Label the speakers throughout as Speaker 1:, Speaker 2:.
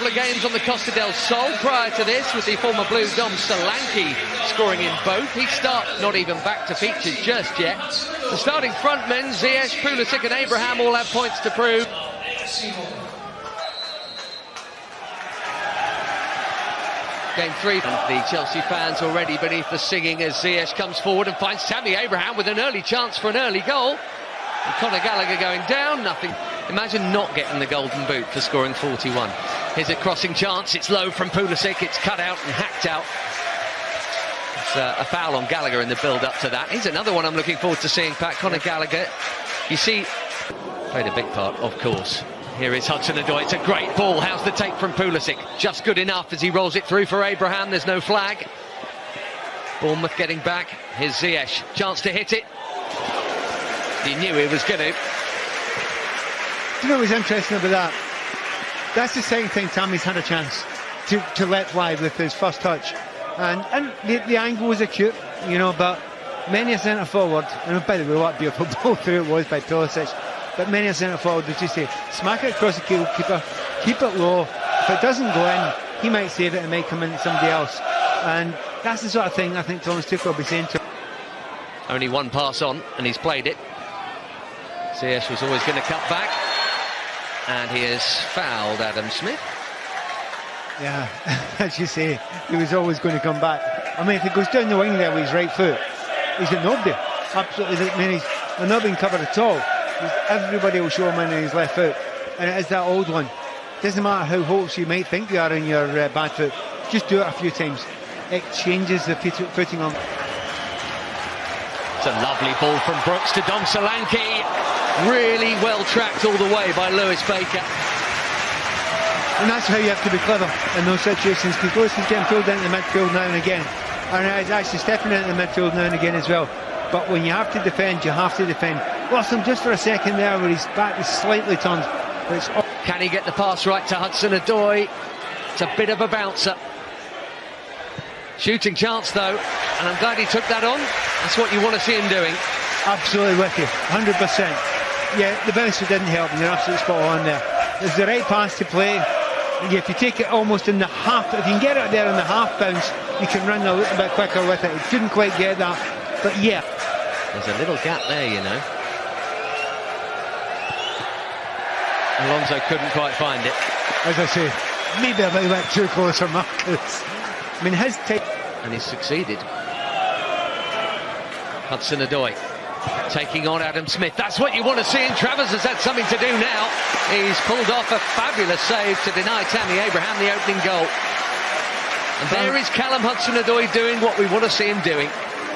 Speaker 1: couple of games on the Costa del Sol prior to this, with the former Blue Dom Solanke scoring in both. He not even back to features just yet. The starting frontmen, Ziyech, Pulisic and Abraham, all have points to prove. Game 3, and the Chelsea fans already beneath the singing as Ziyech comes forward and finds Tammy Abraham with an early chance for an early goal. And Conor Gallagher going down, nothing. Imagine not getting the golden boot for scoring 41. Here's a crossing chance, it's low from Pulisic, it's cut out and hacked out. It's a foul on Gallagher in the build-up to that. Here's another one I'm looking forward to seeing, Pat. Conor Gallagher, you see, played a big part, of course. Here is Hudson-Odoi, it's a great ball. How's the take from Pulisic? Just good enough as he rolls it through for Abraham, there's no flag. Bournemouth getting back, here's Ziyech, chance to hit it. He knew he was going to.
Speaker 2: You know what's interesting about that? That's the second time Tammy's had a chance to let fly with his first touch. And the angle was acute, you know, but many a centre forward, and by the way, what a beautiful ball through it was by Pulisic, but many a centre forward would just say, smack it across the goalkeeper, keep it low. If it doesn't go in, he might save it and might come in to somebody else. And that's the sort of thing I think Thomas Tuchel will be saying to him.
Speaker 1: Only one pass on, and he's played it. Ziyech was always going to cut back, and he has fouled Adam Smith.
Speaker 2: Yeah, as you say, he was always going to come back. I mean, if he goes down the wing there with his right foot, he's got nobody. Absolutely, I mean, they're not being covered at all. Everybody will show him in his left foot, and it is that old one. Doesn't matter how hopes you might think you are in your bad foot, just do it a few times. It changes the footing on.
Speaker 1: It's a lovely ball from Brooks to Dom Solanke. Really well tracked all the way by Lewis Baker.
Speaker 2: And that's how you have to be clever in those situations, because Lewis is getting pulled into the midfield now and again, and he's actually stepping into the midfield now and again as well. But when you have to defend, you have to defend. Lost him just for a second there where his back is slightly turned. But
Speaker 1: can he get the pass right to Hudson-Odoi? It's a bit of a bouncer. Shooting chance though, and I'm glad he took that on. That's what you want to see him doing.
Speaker 2: Absolutely with you, 100%. Yeah, the bouncer didn't help, and you're absolutely spot on there. There's the right pass to play. If you take it almost in the half, if you can get it there in the half bounce, you can run a little bit quicker with it. He couldn't quite get that, but yeah.
Speaker 1: There's a little gap there, you know. Alonso couldn't quite find it.
Speaker 2: As I say, maybe a little bit too close for Marcus. I mean, his take.
Speaker 1: And he's succeeded. Hudson-Odoi taking on Adam Smith. That's what you want to see, and Travers has had something to do now. He's pulled off a fabulous save to deny Tammy Abraham the opening goal. And there is Callum Hudson-Odoi doing what we want to see him doing.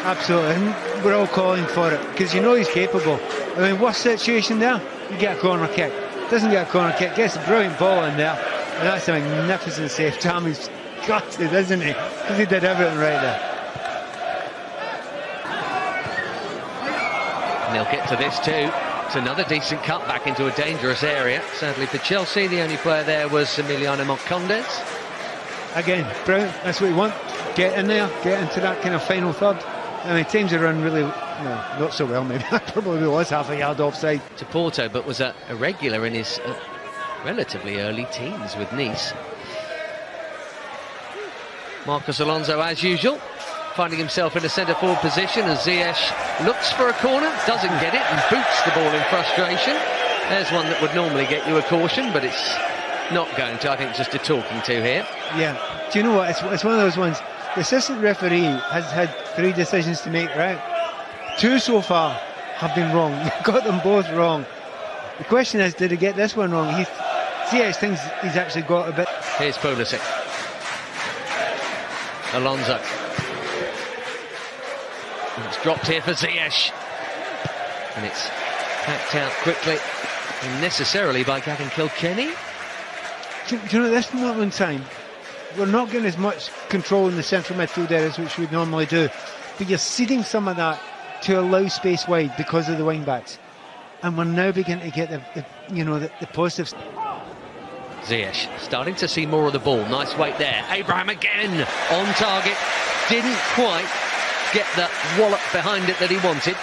Speaker 2: Absolutely, and we're all calling for it, because you know he's capable. I mean, worst situation there, you get a corner kick. Doesn't get a corner kick, gets a brilliant ball in there, and that's a magnificent save. Tammy's gutted, isn't he? Because he did everything right there.
Speaker 1: And they'll get to this too. It's another decent cut back into a dangerous area. Sadly for Chelsea, the only player there was Emiliano Marcondes.
Speaker 2: Again, brilliant, that's what you want. Get in there, get into that kind of final third. I mean, teams are run really, no, not so well maybe. Probably was half a yard offside.
Speaker 1: To Porto, but was a regular in his relatively early teens with Nice. Marcos Alonso, as usual, finding himself in a centre-forward position as Ziyech looks for a corner, doesn't get it, and boots the ball in frustration. There's one that would normally get you a caution, but it's not going to. I think just a talking to here.
Speaker 2: Yeah. Do you know what? It's one of those ones. The assistant referee has had 3 decisions to make, right? 2 so far have been wrong. He got them both wrong. The question is, did he get this one wrong? Ziyech thinks he's actually got a bit.
Speaker 1: Here's Pulisic. Alonso. And it's dropped here for Ziyech. And it's packed out quickly, unnecessarily, by Gavin Kilkenny.
Speaker 2: Do you know, at this moment in time, we're not getting as much control in the central midfield areas which we normally do, but you're ceding some of that to allow space wide because of the wing backs, and we're now beginning to get the positives.
Speaker 1: Ziyech starting to see more of the ball. Nice weight there. Abraham again on target. Didn't quite get the wallop behind it that he wanted,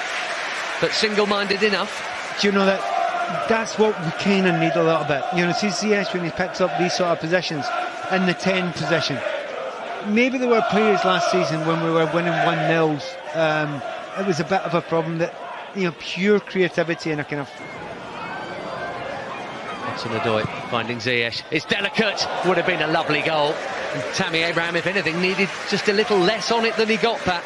Speaker 1: but single-minded enough.
Speaker 2: Do you know that that's what we kind of need a little bit. You know, see Ziyech when he picks up these sort of positions in the 10 position. Maybe there were periods last season when we were winning 1-0s. It was a bit of a problem that, you know, pure creativity and a kind of...
Speaker 1: Hudson-Odoi finding Ziyech. It's delicate. Would have been a lovely goal. And Tammy Abraham, if anything, needed just a little less on it than he got, Pat.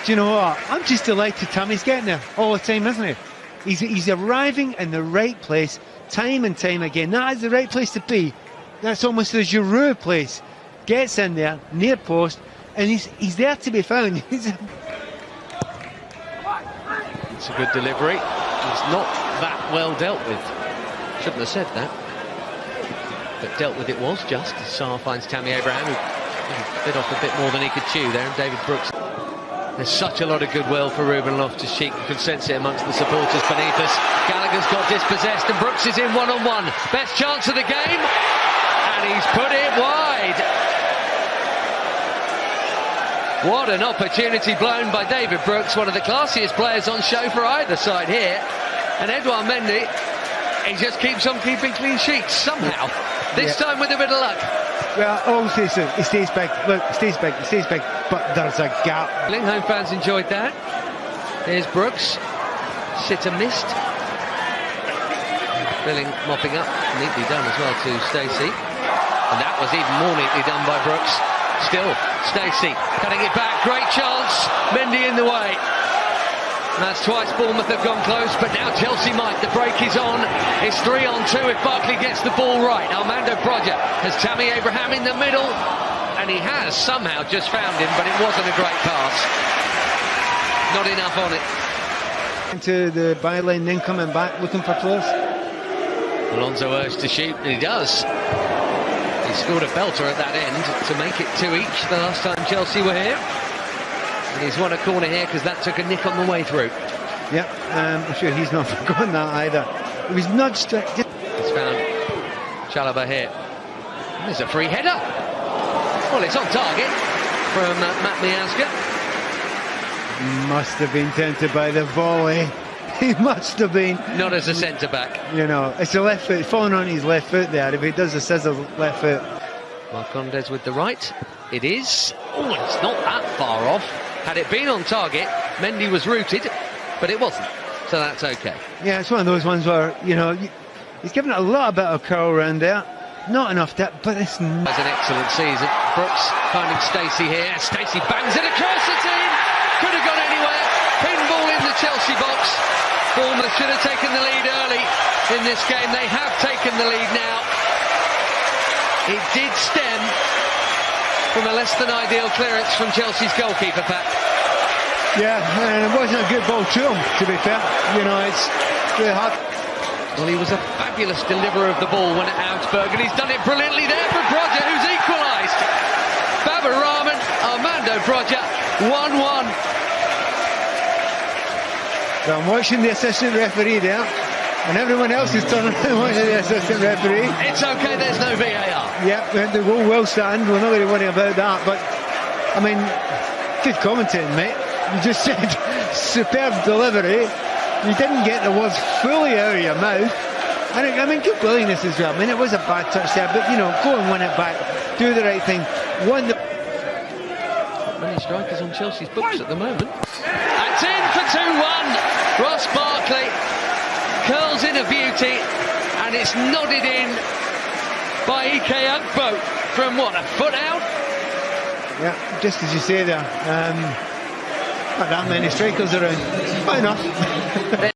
Speaker 2: Do you know what? I'm just delighted Tammy's getting there all the time, isn't he? He's arriving in the right place time and time again. That is the right place to be. That's almost the Giroud place. Gets in there, near post, and he's there to be found. It's a
Speaker 1: good delivery. It's not that well dealt with. Shouldn't have said that. But dealt with it was just. Sarr finds Tammy Abraham, who bit off a bit more than he could chew there, and David Brooks. There's such a lot of goodwill for Ruben Loftus-Cheek. You can sense it amongst the supporters beneath us. Gallagher's got dispossessed and Brooks is in one-on-one. Best chance of the game, and he's put it wide. What an opportunity blown by David Brooks, one of the classiest players on show for either side here. And Edouard Mendy, he just keeps on keeping clean sheets somehow. This time with a bit of luck.
Speaker 2: Well, obviously it stays big. Look, it stays big, but there's a gap.
Speaker 1: Home fans enjoyed that. Here's Brooks. Sitter missed. Billing mopping up. Neatly done as well to Stacey. And that was even more neatly done by Brooks. Still, Stacey cutting it back. Great chance. Mendy in the way. And that's twice Bournemouth have gone close, but now Chelsea might. The break is on. It's 3-on-2 if Barkley gets the ball right. Armando Broja has Tammy Abraham in the middle, and he has somehow just found him, but it wasn't a great pass. Not enough on it.
Speaker 2: Into the byline, then coming back, looking for players.
Speaker 1: Alonso urged to shoot, and he does. He scored a belter at that end to make it 2 each the last time Chelsea were here. And he's won a corner here because that took a nick on the way through.
Speaker 2: Yeah, I'm sure he's not forgotten that either. It was nudged.
Speaker 1: He's found Chalobah here. And there's a free header. Well, it's on target from Matt Miazga.
Speaker 2: Must have been tempted by the volley. He must have been.
Speaker 1: Not as a centre-back.
Speaker 2: You know, it's a left foot, falling on his left foot there. If he does a scissor left foot.
Speaker 1: Marcondes with the right. It is. Oh, it's not that far off. Had it been on target, Mendy was rooted, but it wasn't. So that's okay.
Speaker 2: Yeah, it's one of those ones where, you know, he's given it a little bit of curl around there. Not enough depth, but it's...
Speaker 1: That's an excellent season. Brooks finding Stacey here. Stacey bangs it across. It's in. Could have gone anywhere. Pinball in the Chelsea box. Bournemouth should have taken the lead early in this game. They have taken the lead now. It did stem from a less than ideal clearance from Chelsea's goalkeeper, Pat.
Speaker 2: Yeah, and it wasn't a good ball to him, to be fair. You know, it's really hard.
Speaker 1: Well, he was a fabulous deliverer of the ball when at Augsburg, and he's done it brilliantly there for Broja, who's equalised. Babar Rahman, Armando Broja, 1-1.
Speaker 2: So I'm watching the assistant referee there, and everyone else is turning and watching the assistant referee.
Speaker 1: It's okay, there's no VAR.
Speaker 2: Yep, the goal will stand. We're not going to worry about that. But, I mean, good commentating, mate. You just said superb delivery. You didn't get the words fully out of your mouth. And I mean, good willingness as well. I mean, it was a bad touch there, but, you know, go and win it back. Do the right thing. Won the...
Speaker 1: Many strikers on Chelsea's books at the moment. That's in for 2-1. Ross Barkley curls in a beauty, and it's nodded in by Ike Ugbo from what, a foot out?
Speaker 2: Yeah, just as you say there. Not that many strikers around. Fair enough.